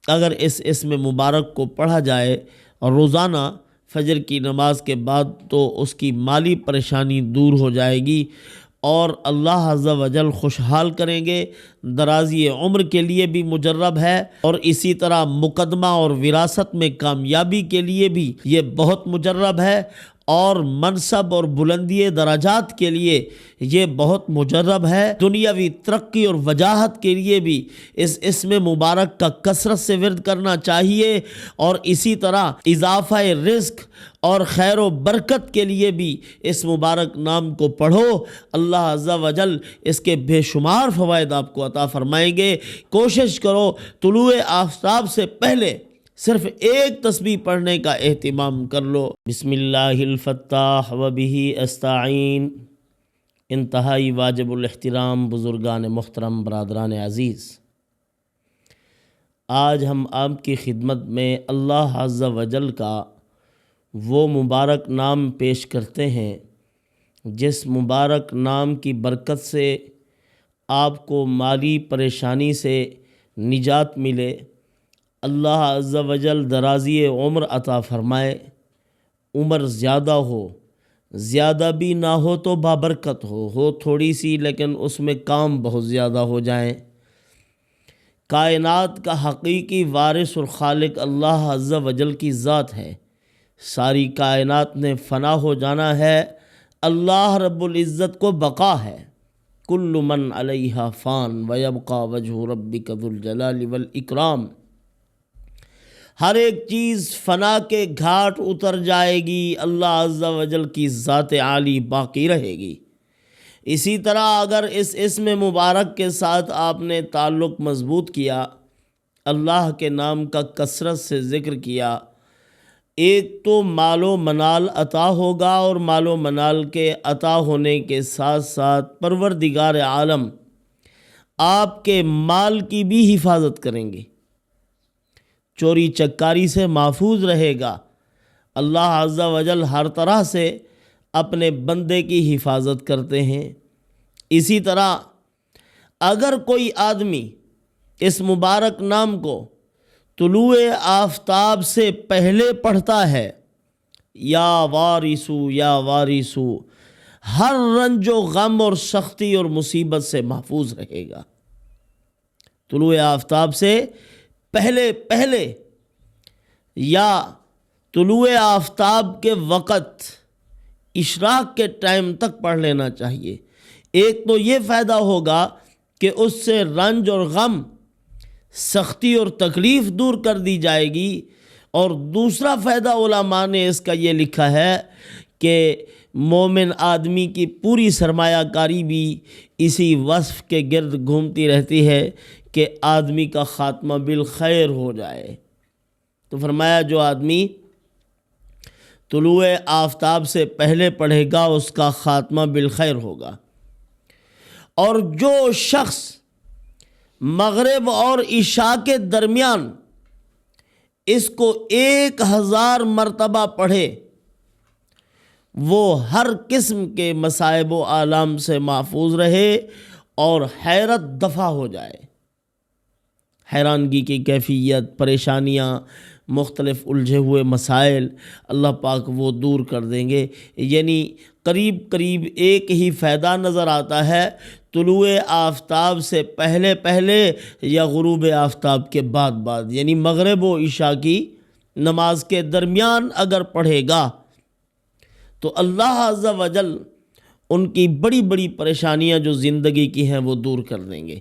اگر اس اسم مبارک کو پڑھا جائے اور روزانہ فجر کی نماز کے بعد تو اس کی مالی پریشانی دور ہو جائے گی اور اللہ عز و جل خوشحال کریں گے، درازی عمر کے لیے بھی مجرب ہے، اور اسی طرح مقدمہ اور وراثت میں کامیابی کے لیے بھی یہ بہت مجرب ہے، اور منصب اور بلندی درجات کے لیے یہ بہت مجرب ہے، دنیاوی ترقی اور وجاہت کے لیے بھی اس اسم مبارک کا کثرت سے ورد کرنا چاہیے، اور اسی طرح اضافہ رزق اور خیر و برکت کے لیے بھی اس مبارک نام کو پڑھو۔ اللہ عز و جل اس کے بے شمار فوائد آپ کو عطا فرمائیں گے۔ کوشش کرو طلوع آفتاب سے پہلے صرف ایک تسبیح پڑھنے کا اہتمام کر لو۔ بسم اللہ الفتاح و بہ استعین۔ انتہائی واجب الاحترام بزرگان محترم، برادران عزیز، آج ہم آپ کی خدمت میں اللہ عز و جل کا وہ مبارک نام پیش کرتے ہیں جس مبارک نام کی برکت سے آپ کو مالی پریشانی سے نجات ملے، اللہ عز و جل درازی عمر عطا فرمائے، عمر زیادہ ہو، زیادہ بھی نہ ہو تو بابرکت ہو تھوڑی سی لیکن اس میں کام بہت زیادہ ہو جائیں۔ کائنات کا حقیقی وارث اور خالق اللہ عز و جل کی ذات ہے، ساری کائنات نے فنا ہو جانا ہے، اللہ رب العزت کو بقا ہے۔ کل من علیہا فان ویبقى وجہ ربک ذو الجلال والاکرام۔ ہر ایک چیز فنا کے گھاٹ اتر جائے گی، اللہ عز و جل کی ذات عالی باقی رہے گی۔ اسی طرح اگر اس اسم مبارک کے ساتھ آپ نے تعلق مضبوط کیا، اللہ کے نام کا کثرت سے ذکر کیا، ایک تو مال و منال عطا ہوگا، اور مال و منال کے عطا ہونے کے ساتھ ساتھ پروردگار عالم آپ کے مال کی بھی حفاظت کریں گے، چوری چکاری سے محفوظ رہے گا۔ اللہ عز و جل ہر طرح سے اپنے بندے کی حفاظت کرتے ہیں۔ اسی طرح اگر کوئی آدمی اس مبارک نام کو طلوع آفتاب سے پہلے پڑھتا ہے، یا وارثو یا وارثو، ہر رنج و غم اور سختی اور مصیبت سے محفوظ رہے گا۔ طلوع آفتاب سے پہلے یا طلوع آفتاب کے وقت اشراق کے ٹائم تک پڑھ لینا چاہیے۔ ایک تو یہ فائدہ ہوگا کہ اس سے رنج اور غم، سختی اور تکلیف دور کر دی جائے گی، اور دوسرا فائدہ علماء نے اس کا یہ لکھا ہے کہ مومن آدمی کی پوری سرمایہ کاری بھی اسی وصف کے گرد گھومتی رہتی ہے کہ آدمی کا خاتمہ بالخیر ہو جائے۔ تو فرمایا جو آدمی طلوع آفتاب سے پہلے پڑھے گا اس کا خاتمہ بالخیر ہوگا، اور جو شخص مغرب اور عشاء کے درمیان اس کو 1000 مرتبہ پڑھے، وہ ہر قسم کے مصائب و آلام سے محفوظ رہے اور حیرت دفع ہو جائے۔ حیرانگی کی کیفیت، پریشانیاں، مختلف الجھے ہوئے مسائل اللہ پاک وہ دور کر دیں گے۔ یعنی قریب ایک ہی فائدہ نظر آتا ہے، طلوع آفتاب سے پہلے یا غروب آفتاب کے بعد، یعنی مغرب و عشاء کی نماز کے درمیان اگر پڑھے گا تو اللہ عز و جل ان کی بڑی پریشانیاں جو زندگی کی ہیں وہ دور کر دیں گے۔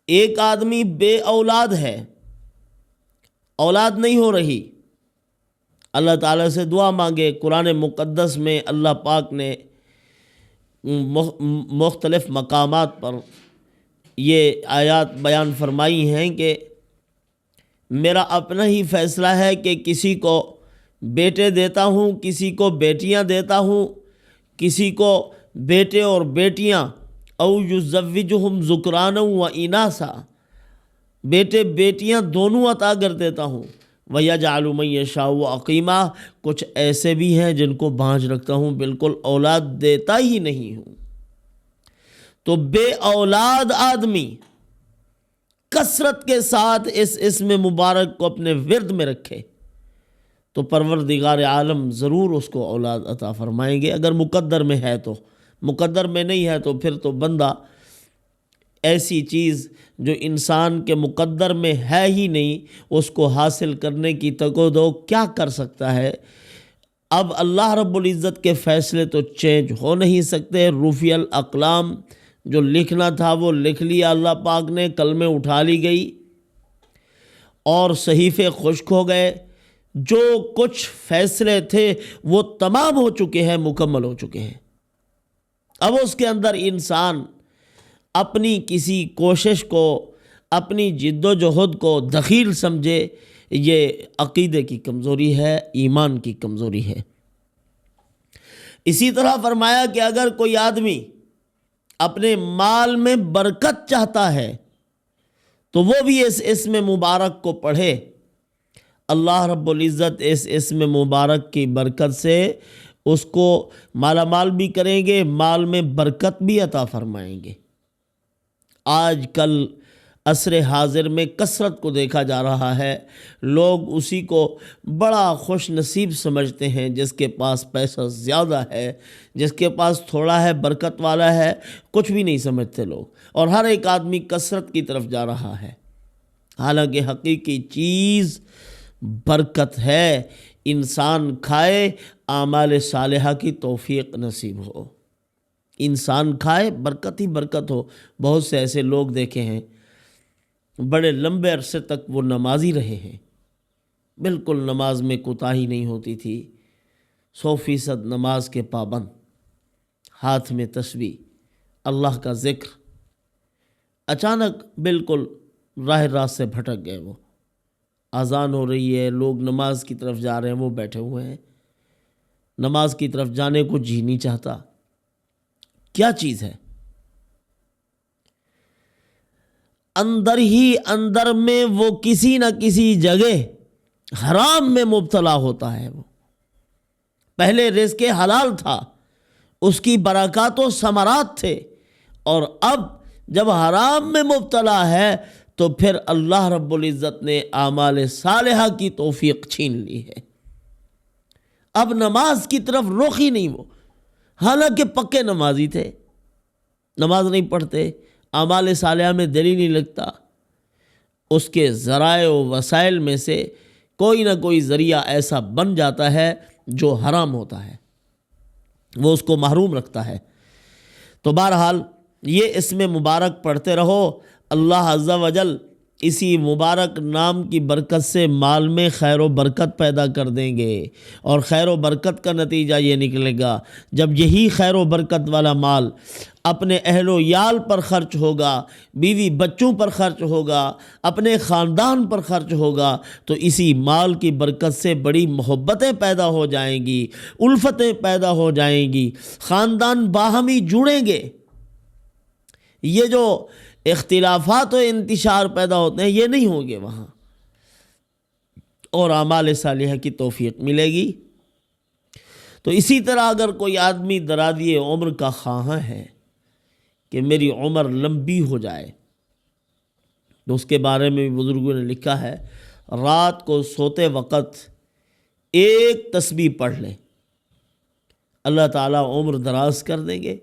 ایک آدمی بے اولاد ہے، اولاد نہیں ہو رہی، اللہ تعالیٰ سے دعا مانگے۔ قرآن مقدس میں اللہ پاک نے مختلف مقامات پر یہ آیات بیان فرمائی ہیں کہ میرا اپنا ہی فیصلہ ہے کہ کسی کو بیٹے دیتا ہوں، کسی کو بیٹیاں دیتا ہوں، کسی کو بیٹے اور بیٹیاں، او یزوجہم ذکرانا و اناسا، بیٹے بیٹیاں دونوں عطا کر دیتا ہوں۔ وَيَجْعَلُ مَن يَشَاءُ عَقِيمًا، کچھ ایسے بھی ہیں جن کو بانجھ رکھتا ہوں، بالکل اولاد دیتا ہی نہیں ہوں۔ تو بے اولاد آدمی کثرت کے ساتھ اس اسم مبارک کو اپنے ورد میں رکھے تو پروردگار عالم ضرور اس کو اولاد عطا فرمائیں گے، اگر مقدر میں ہے تو۔ مقدر میں نہیں ہے تو پھر تو بندہ ایسی چیز جو انسان کے مقدر میں ہے ہی نہیں، اس کو حاصل کرنے کی تگ و دو کیا کر سکتا ہے؟ اب اللہ رب العزت کے فیصلے تو چینج ہو نہیں سکتے۔ رفع الاقلام، جو لکھنا تھا وہ لکھ لیا اللہ پاک نے، قلمیں اٹھا لی گئی اور صحیفے خشک ہو گئے۔ جو کچھ فیصلے تھے وہ تمام ہو چکے ہیں، مکمل ہو چکے ہیں۔ اب اس کے اندر انسان اپنی کسی کوشش کو، اپنی جد و جہد کو دخیل سمجھے، یہ عقیدے کی کمزوری ہے، ایمان کی کمزوری ہے۔ اسی طرح فرمایا کہ اگر کوئی آدمی اپنے مال میں برکت چاہتا ہے تو وہ بھی اس اسم مبارک کو پڑھے، اللہ رب العزت اس اسم مبارک کی برکت سے اس کو مالا مال بھی کریں گے، مال میں برکت بھی عطا فرمائیں گے۔ آج کل عصر حاضر میں کثرت کو دیکھا جا رہا ہے، لوگ اسی کو بڑا خوش نصیب سمجھتے ہیں جس کے پاس پیسہ زیادہ ہے، جس کے پاس تھوڑا ہے، برکت والا ہے، کچھ بھی نہیں سمجھتے لوگ، اور ہر ایک آدمی کثرت کی طرف جا رہا ہے۔ حالانکہ حقیقی چیز برکت ہے، انسان کھائے، اعمال صالحہ کی توفیق نصیب ہو، انسان کھائے، برکت ہی برکت ہو۔ بہت سے ایسے لوگ دیکھے ہیں بڑے لمبے عرصے تک وہ نمازی رہے ہیں، بالکل نماز میں کوتاہی نہیں ہوتی تھی، 100% نماز کے پابند، ہاتھ میں تسبیح، اللہ کا ذکر، اچانک بالکل راہ راست سے بھٹک گئے۔ وہ اذان ہو رہی ہے، لوگ نماز کی طرف جا رہے ہیں، وہ بیٹھے ہوئے ہیں، نماز کی طرف جانے کو جی نہیں چاہتا۔ کیا چیز ہے؟ اندر ہی اندر میں وہ کسی نہ کسی جگہ حرام میں مبتلا ہوتا ہے۔ وہ پہلے رزق حلال تھا، اس کی برکات و ثمرات تھے، اور اب جب حرام میں مبتلا ہے تو پھر اللہ رب العزت نے اعمال صالحہ کی توفیق چھین لی ہے۔ اب نماز کی طرف رخ ہی نہیں وہ، حالانکہ پکے نمازی تھے، نماز نہیں پڑھتے، اعمال صالحہ میں دل ہی نہیں لگتا، اس کے ذرائع و وسائل میں سے کوئی نہ کوئی ذریعہ ایسا بن جاتا ہے جو حرام ہوتا ہے، وہ اس کو محروم رکھتا ہے۔ تو بہرحال یہ اسم مبارک پڑھتے رہو، اللہ عز و جل اسی مبارک نام کی برکت سے مال میں خیر و برکت پیدا کر دیں گے، اور خیر و برکت کا نتیجہ یہ نکلے گا جب یہی خیر و برکت والا مال اپنے اہل و یال پر خرچ ہوگا، بیوی بچوں پر خرچ ہوگا، اپنے خاندان پر خرچ ہوگا، تو اسی مال کی برکت سے بڑی محبتیں پیدا ہو جائیں گی، الفتیں پیدا ہو جائیں گی، خاندان باہمی جڑیں گے۔ یہ جو اختلافات و انتشار پیدا ہوتے ہیں یہ نہیں ہوں گے وہاں، اور اعمال صالحہ کی توفیق ملے گی۔ تو اسی طرح اگر کوئی آدمی درازی عمر کا خواہاں ہے کہ میری عمر لمبی ہو جائے، تو اس کے بارے میں بھی بزرگوں نے لکھا ہے، رات کو سوتے وقت ایک تسبیح پڑھ لے، اللہ تعالیٰ عمر دراز کر دیں گے۔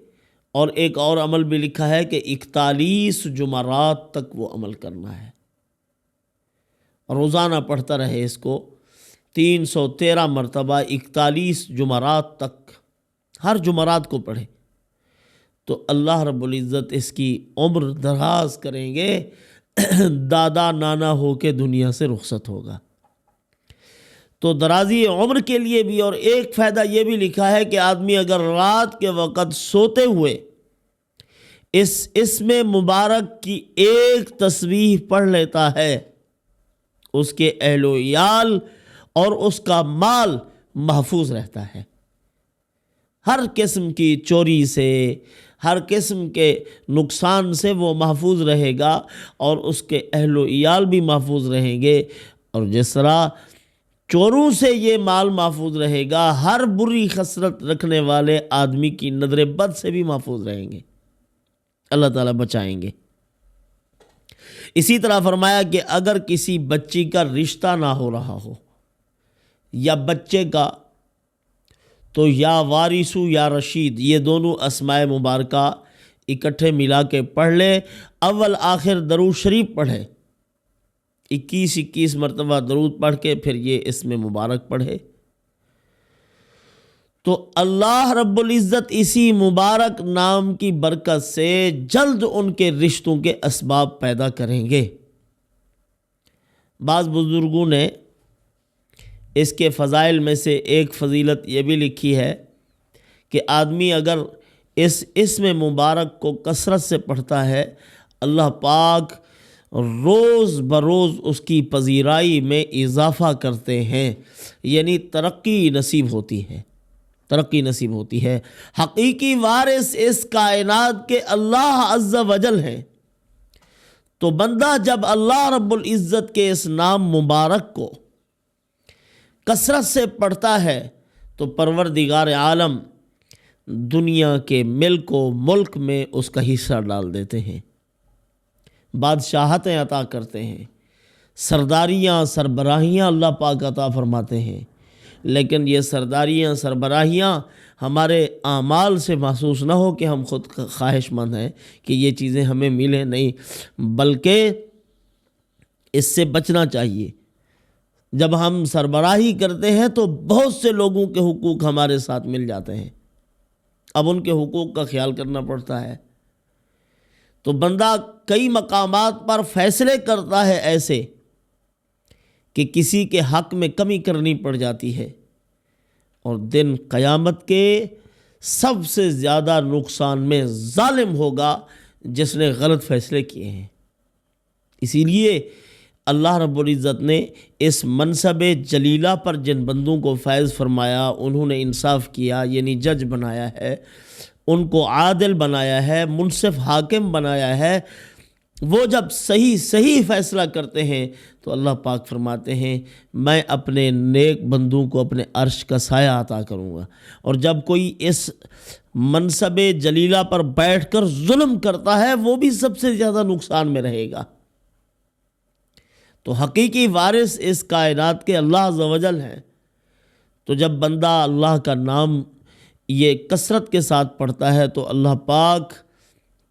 اور ایک اور عمل بھی لکھا ہے کہ 41 جمعرات تک وہ عمل کرنا ہے، روزانہ پڑھتا رہے اس کو 313 مرتبہ 41 جمعرات تک، ہر جمعرات کو پڑھے تو اللہ رب العزت اس کی عمر دراز کریں گے، دادا نانا ہو کے دنیا سے رخصت ہوگا۔ تو درازی عمر کے لیے بھی، اور ایک فائدہ یہ بھی لکھا ہے کہ آدمی اگر رات کے وقت سوتے ہوئے اس اسم مبارک کی ایک تسبیح پڑھ لیتا ہے، اس کے اہل و عیال اور اس کا مال محفوظ رہتا ہے، ہر قسم کی چوری سے، ہر قسم کے نقصان سے وہ محفوظ رہے گا، اور اس کے اہل و عیال بھی محفوظ رہیں گے۔ اور جس طرح چوروں سے یہ مال محفوظ رہے گا، ہر بری خصلت رکھنے والے آدمی کی نظر بد سے بھی محفوظ رہیں گے، اللہ تعالیٰ بچائیں گے۔ اسی طرح فرمایا کہ اگر کسی بچی کا رشتہ نہ ہو رہا ہو یا بچے کا، تو یا وارثو یا رشید، یہ دونوں اسماء مبارکہ اکٹھے ملا کے پڑھ لے، اول آخر درود شریف پڑھے، 21 مرتبہ درود پڑھ کے پھر یہ اسم مبارک پڑھے، تو اللہ رب العزت اسی مبارک نام کی برکت سے جلد ان کے رشتوں کے اسباب پیدا کریں گے۔ بعض بزرگوں نے اس کے فضائل میں سے ایک فضیلت یہ بھی لکھی ہے کہ آدمی اگر اس اسم مبارک کو کثرت سے پڑھتا ہے، اللہ پاک روز بروز اس کی پذیرائی میں اضافہ کرتے ہیں، یعنی ترقی نصیب ہوتی ہے، ترقی نصیب ہوتی ہے۔ حقیقی وارث اس کائنات کے اللہ عز و جل ہیں، تو بندہ جب اللہ رب العزت کے اس نام مبارک کو کثرت سے پڑھتا ہے تو پروردگار عالم دنیا کے ملک و ملک میں اس کا حصہ ڈال دیتے ہیں، بادشاہتیں عطا کرتے ہیں، سرداریاں سربراہیاں اللہ پاک عطا فرماتے ہیں، لیکن یہ سرداریاں سربراہیاں ہمارے اعمال سے محسوس نہ ہو کہ ہم خود خواہش مند ہیں کہ یہ چیزیں ہمیں ملیں، نہیں، بلکہ اس سے بچنا چاہیے۔ جب ہم سربراہی کرتے ہیں تو بہت سے لوگوں کے حقوق ہمارے ساتھ مل جاتے ہیں، اب ان کے حقوق کا خیال کرنا پڑتا ہے، تو بندہ کئی مقامات پر فیصلے کرتا ہے ایسے کہ کسی کے حق میں کمی کرنی پڑ جاتی ہے، اور دن قیامت کے سب سے زیادہ نقصان میں ظالم ہوگا جس نے غلط فیصلے کیے ہیں۔ اسی لیے اللہ رب العزت نے اس منصب جلیلہ پر جن بندوں کو فائز فرمایا، انہوں نے انصاف کیا، یعنی جج بنایا ہے، ان کو عادل بنایا ہے، منصف حاکم بنایا ہے، وہ جب صحیح فیصلہ کرتے ہیں تو اللہ پاک فرماتے ہیں میں اپنے نیک بندوں کو اپنے عرش کا سایہ عطا کروں گا، اور جب کوئی اس منصب جلیلہ پر بیٹھ کر ظلم کرتا ہے وہ بھی سب سے زیادہ نقصان میں رہے گا۔ تو حقیقی وارث اس کائنات کے اللہ عز و جل ہیں، تو جب بندہ اللہ کا نام یہ کثرت کے ساتھ پڑھتا ہے تو اللہ پاک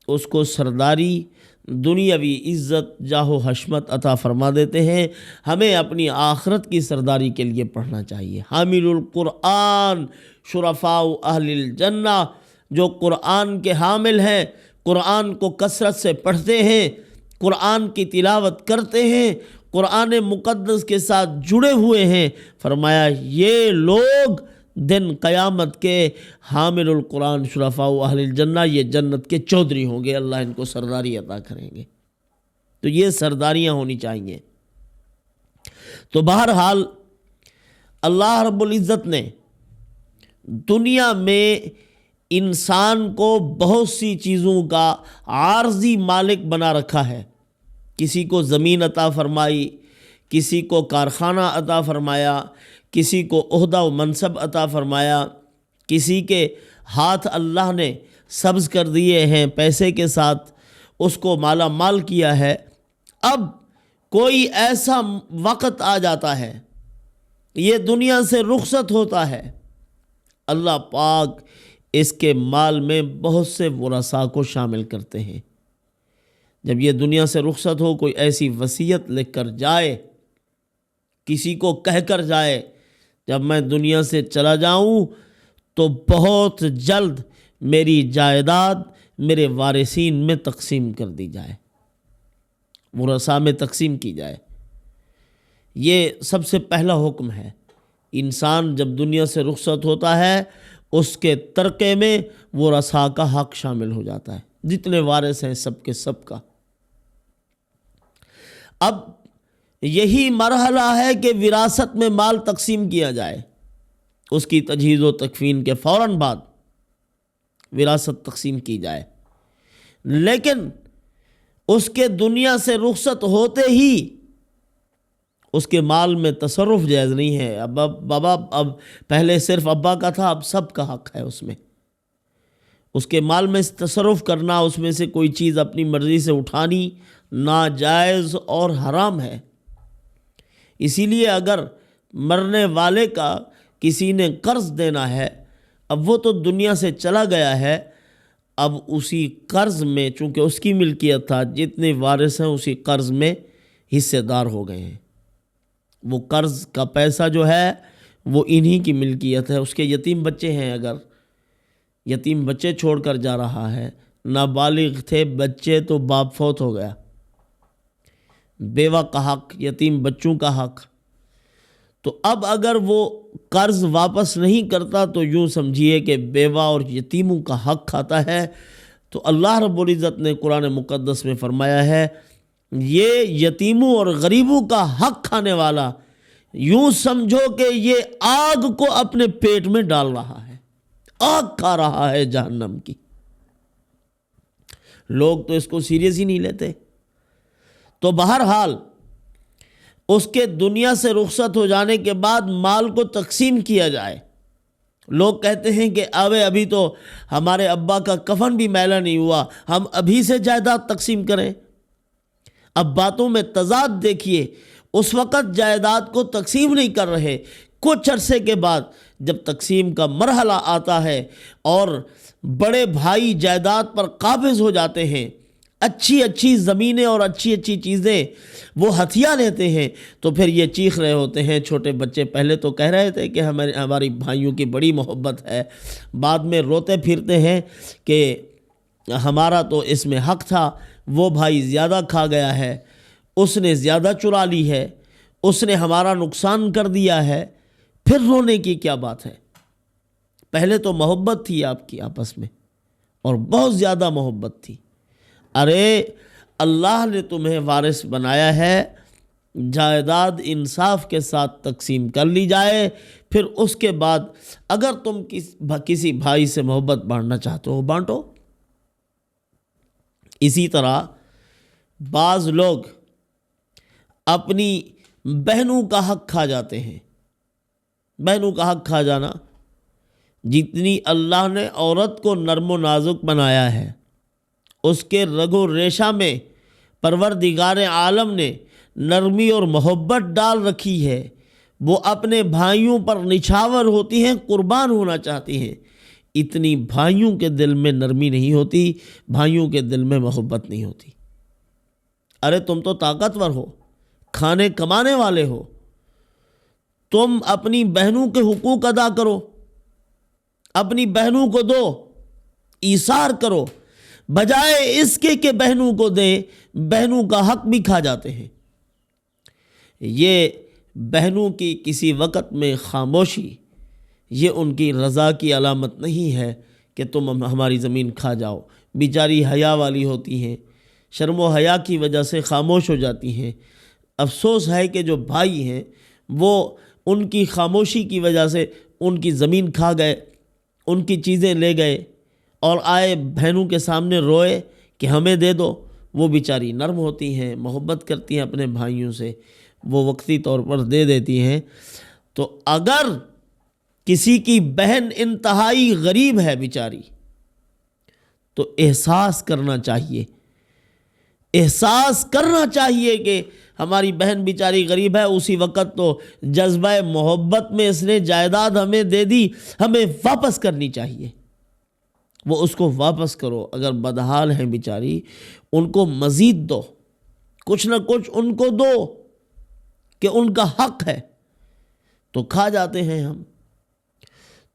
اس کو سرداری، دنیاوی عزت، جاہ و حشمت عطا فرما دیتے ہیں۔ ہمیں اپنی آخرت کی سرداری کے لیے پڑھنا چاہیے۔ حامل القرآن شرفاء اہل الجنہ، جو قرآن کے حامل ہیں، قرآن کو کثرت سے پڑھتے ہیں، قرآن کی تلاوت کرتے ہیں، قرآن مقدس کے ساتھ جڑے ہوئے ہیں، فرمایا یہ لوگ دن قیامت کے حامل القرآن شرفاء اہل الجنہ، یہ جنت کے چودھری ہوں گے، اللہ ان کو سرداری عطا کریں گے۔ تو یہ سرداریاں ہونی چاہیے۔ تو بہرحال اللہ رب العزت نے دنیا میں انسان کو بہت سی چیزوں کا عارضی مالک بنا رکھا ہے، کسی کو زمین عطا فرمائی، کسی کو کارخانہ عطا فرمایا، کسی کو عہدہ و منصب عطا فرمایا، کسی کے ہاتھ اللہ نے سبز کر دیے ہیں پیسے کے ساتھ، اس کو مالا مال کیا ہے۔ اب کوئی ایسا وقت آ جاتا ہے، یہ دنیا سے رخصت ہوتا ہے، اللہ پاک اس کے مال میں بہت سے ورثاء کو شامل کرتے ہیں۔ جب یہ دنیا سے رخصت ہو، کوئی ایسی وصیت لکھ کر جائے، کسی کو کہہ کر جائے جب میں دنیا سے چلا جاؤں تو بہت جلد میری جائیداد میرے وارثین میں تقسیم کر دی جائے، ورثاء میں تقسیم کی جائے۔ یہ سب سے پہلا حکم ہے۔ انسان جب دنیا سے رخصت ہوتا ہے اس کے ترکے میں ورثاء کا حق شامل ہو جاتا ہے، جتنے وارث ہیں سب کے سب کا۔ اب یہی مرحلہ ہے کہ وراثت میں مال تقسیم کیا جائے، اس کی تجہیز و تکفین کے فوراً بعد وراثت تقسیم کی جائے، لیکن اس کے دنیا سے رخصت ہوتے ہی اس کے مال میں تصرف جائز نہیں ہے۔ اب بابا، اب پہلے صرف ابا کا تھا، اب سب کا حق ہے اس میں، اس کے مال میں تصرف کرنا، اس میں سے کوئی چیز اپنی مرضی سے اٹھانی ناجائز اور حرام ہے۔ اسی لیے اگر مرنے والے کا کسی نے قرض دینا ہے، اب وہ تو دنیا سے چلا گیا ہے، اب اسی قرض میں چونکہ اس کی ملکیت تھا، جتنے وارث ہیں اسی قرض میں حصے دار ہو گئے ہیں۔ وہ قرض کا پیسہ جو ہے وہ انہی کی ملکیت ہے۔ اس کے یتیم بچے ہیں، اگر یتیم بچے چھوڑ کر جا رہا ہے، نابالغ تھے بچے تو باپ فوت ہو گیا، بیوہ کا حق، یتیم بچوں کا حق، تو اب اگر وہ قرض واپس نہیں کرتا تو یوں سمجھیے کہ بیوہ اور یتیموں کا حق کھاتا ہے۔ تو اللہ رب العزت نے قرآن مقدس میں فرمایا ہے، یہ یتیموں اور غریبوں کا حق کھانے والا یوں سمجھو کہ یہ آگ کو اپنے پیٹ میں ڈال رہا ہے، آگ کھا رہا ہے جہنم کی۔ لوگ تو اس کو سیریس ہی نہیں لیتے۔ تو بہرحال اس کے دنیا سے رخصت ہو جانے کے بعد مال کو تقسیم کیا جائے۔ لوگ کہتے ہیں کہ ابھی تو ہمارے ابا کا کفن بھی میلا نہیں ہوا، ہم ابھی سے جائیداد تقسیم کریں۔ اب باتوں میں تضاد دیکھیے، اس وقت جائیداد کو تقسیم نہیں کر رہے، کچھ عرصے کے بعد جب تقسیم کا مرحلہ آتا ہے اور بڑے بھائی جائیداد پر قابض ہو جاتے ہیں، اچھی اچھی زمینیں اور اچھی اچھی چیزیں وہ ہتھیا لیتے ہیں، تو پھر یہ چیخ رہے ہوتے ہیں چھوٹے بچے، پہلے تو کہہ رہے تھے کہ ہماری بھائیوں کی بڑی محبت ہے، بعد میں روتے پھرتے ہیں کہ ہمارا تو اس میں حق تھا، وہ بھائی زیادہ کھا گیا ہے، اس نے زیادہ چرا لی ہے، اس نے ہمارا نقصان کر دیا ہے۔ پھر رونے کی کیا بات ہے؟ پہلے تو محبت تھی آپ کی آپس میں، اور بہت زیادہ محبت تھی۔ ارے اللہ نے تمہیں وارث بنایا ہے، جائیداد انصاف کے ساتھ تقسیم کر لی جائے، پھر اس کے بعد اگر تم کسی بھائی سے محبت بانٹنا چاہتے ہو بانٹو۔ اسی طرح بعض لوگ اپنی بہنوں کا حق کھا جاتے ہیں۔ بہنوں کا حق کھا جانا، جتنی اللہ نے عورت کو نرم و نازک بنایا ہے، اس کے رگ و ریشہ میں پروردگار عالم نے نرمی اور محبت ڈال رکھی ہے، وہ اپنے بھائیوں پر نچھاور ہوتی ہیں، قربان ہونا چاہتی ہیں، اتنی بھائیوں کے دل میں نرمی نہیں ہوتی، بھائیوں کے دل میں محبت نہیں ہوتی۔ ارے تم تو طاقتور ہو، کھانے کمانے والے ہو، تم اپنی بہنوں کے حقوق ادا کرو، اپنی بہنوں کو دو، ایثار کرو، بجائے اس کے کہ بہنوں کو دیں، بہنوں کا حق بھی کھا جاتے ہیں۔ یہ بہنوں کی کسی وقت میں خاموشی، یہ ان کی رضا کی علامت نہیں ہے کہ تم ہماری زمین کھا جاؤ۔ بیچاری حیا والی ہوتی ہیں، شرم و حیا کی وجہ سے خاموش ہو جاتی ہیں۔ افسوس ہے کہ جو بھائی ہیں وہ ان کی خاموشی کی وجہ سے ان کی زمین کھا گئے، ان کی چیزیں لے گئے، اور آئے بہنوں کے سامنے روئے کہ ہمیں دے دو۔ وہ بیچاری نرم ہوتی ہیں، محبت کرتی ہیں اپنے بھائیوں سے، وہ وقتی طور پر دے دیتی ہیں۔ تو اگر کسی کی بہن انتہائی غریب ہے بیچاری، تو احساس کرنا چاہیے، احساس کرنا چاہیے کہ ہماری بہن بیچاری غریب ہے۔ اسی وقت تو جذبہ محبت میں اس نے جائیداد ہمیں دے دی، ہمیں واپس کرنی چاہیے، وہ اس کو واپس کرو۔ اگر بدحال ہیں بیچاری، ان کو مزید دو، کچھ نہ کچھ ان کو دو کہ ان کا حق ہے، تو کھا جاتے ہیں ہم۔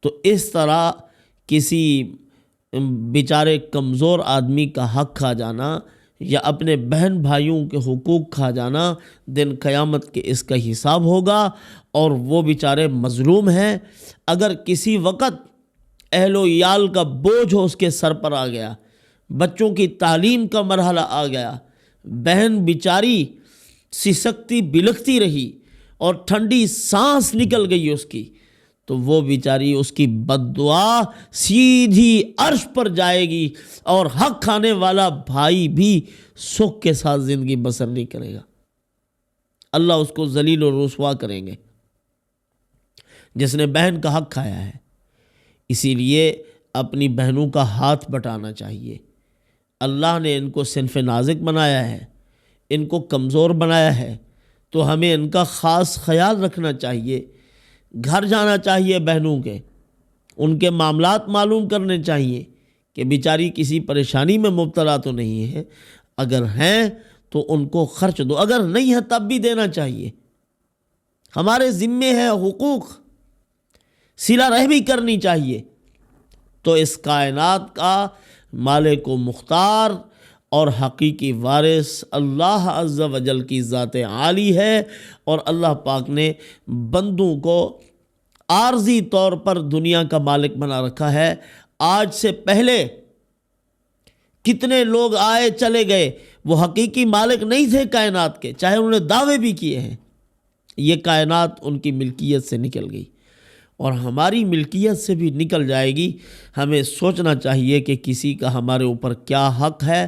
تو اس طرح کسی بیچارے کمزور آدمی کا حق کھا جانا یا اپنے بہن بھائیوں کے حقوق کھا جانا، دن قیامت کے اس کا حساب ہوگا، اور وہ بیچارے مظلوم ہیں۔ اگر کسی وقت اہل و عیال کا بوجھ اس کے سر پر آ گیا، بچوں کی تعلیم کا مرحلہ آ گیا، بہن بیچاری سسکتی بلکتی رہی اور ٹھنڈی سانس نکل گئی اس کی، تو وہ بیچاری، اس کی بد دعا سیدھی عرش پر جائے گی، اور حق کھانے والا بھائی بھی سکھ کے ساتھ زندگی بسر نہیں کرے گا۔ اللہ اس کو ذلیل و رسوا کریں گے جس نے بہن کا حق کھایا ہے۔ اسی لیے اپنی بہنوں کا ہاتھ بٹانا چاہیے۔ اللہ نے ان کو صنف نازک بنایا ہے، ان کو کمزور بنایا ہے، تو ہمیں ان کا خاص خیال رکھنا چاہیے۔ گھر جانا چاہیے بہنوں کے، ان کے معاملات معلوم کرنے چاہیے کہ بیچاری کسی پریشانی میں مبتلا تو نہیں ہے، اگر ہیں تو ان کو خرچ دو، اگر نہیں ہے تب بھی دینا چاہیے۔ ہمارے ذمے ہے حقوق، صلہ رحمی کرنی چاہیے۔ تو اس کائنات کا مالک و مختار اور حقیقی وارث اللہ عز و جل کی ذات عالی ہے، اور اللہ پاک نے بندوں کو عارضی طور پر دنیا کا مالک بنا رکھا ہے۔ آج سے پہلے کتنے لوگ آئے چلے گئے، وہ حقیقی مالک نہیں تھے کائنات کے، چاہے انہوں نے دعوے بھی کیے ہیں۔ یہ کائنات ان کی ملکیت سے نکل گئی، اور ہماری ملکیت سے بھی نکل جائے گی۔ ہمیں سوچنا چاہیے کہ کسی کا ہمارے اوپر کیا حق ہے،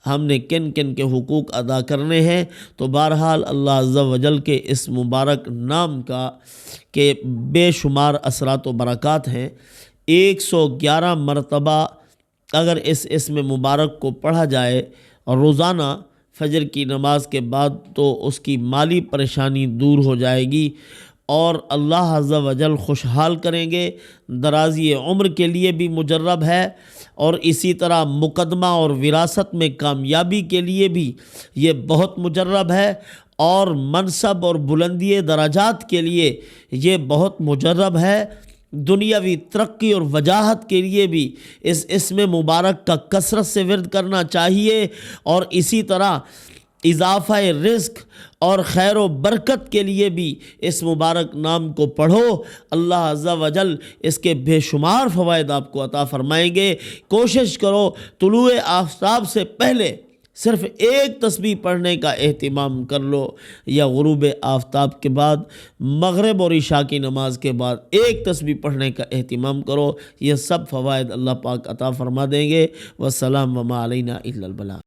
ہم نے کن کن کے حقوق ادا کرنے ہیں۔ تو بہرحال اللہ عز و جل کے اس مبارک نام کا کہ بے شمار اثرات و برکات ہیں۔ 111 مرتبہ اگر اس اسم مبارک کو پڑھا جائے روزانہ فجر کی نماز کے بعد، تو اس کی مالی پریشانی دور ہو جائے گی، اور اللہ عز و جل خوشحال کریں گے، درازی عمر کے لیے بھی مجرب ہے، اور اسی طرح مقدمہ اور وراثت میں کامیابی کے لیے بھی یہ بہت مجرب ہے، اور منصب اور بلندی درجات کے لیے یہ بہت مجرب ہے۔ دنیاوی ترقی اور وجاہت کے لیے بھی اس اسم مبارک کا کثرت سے ورد کرنا چاہیے، اور اسی طرح اضافہ رزق اور خیر و برکت کے لیے بھی اس مبارک نام کو پڑھو۔ اللہ عز و جل اس کے بے شمار فوائد آپ کو عطا فرمائیں گے۔ کوشش کرو طلوع آفتاب سے پہلے صرف ایک تسبیح پڑھنے کا اہتمام کر لو، یا غروب آفتاب کے بعد مغرب اور عشاء کی نماز کے بعد ایک تسبیح پڑھنے کا اہتمام کرو۔ یہ سب فوائد اللہ پاک عطا فرما دیں گے۔ والسلام وما علینا الا البلاغ۔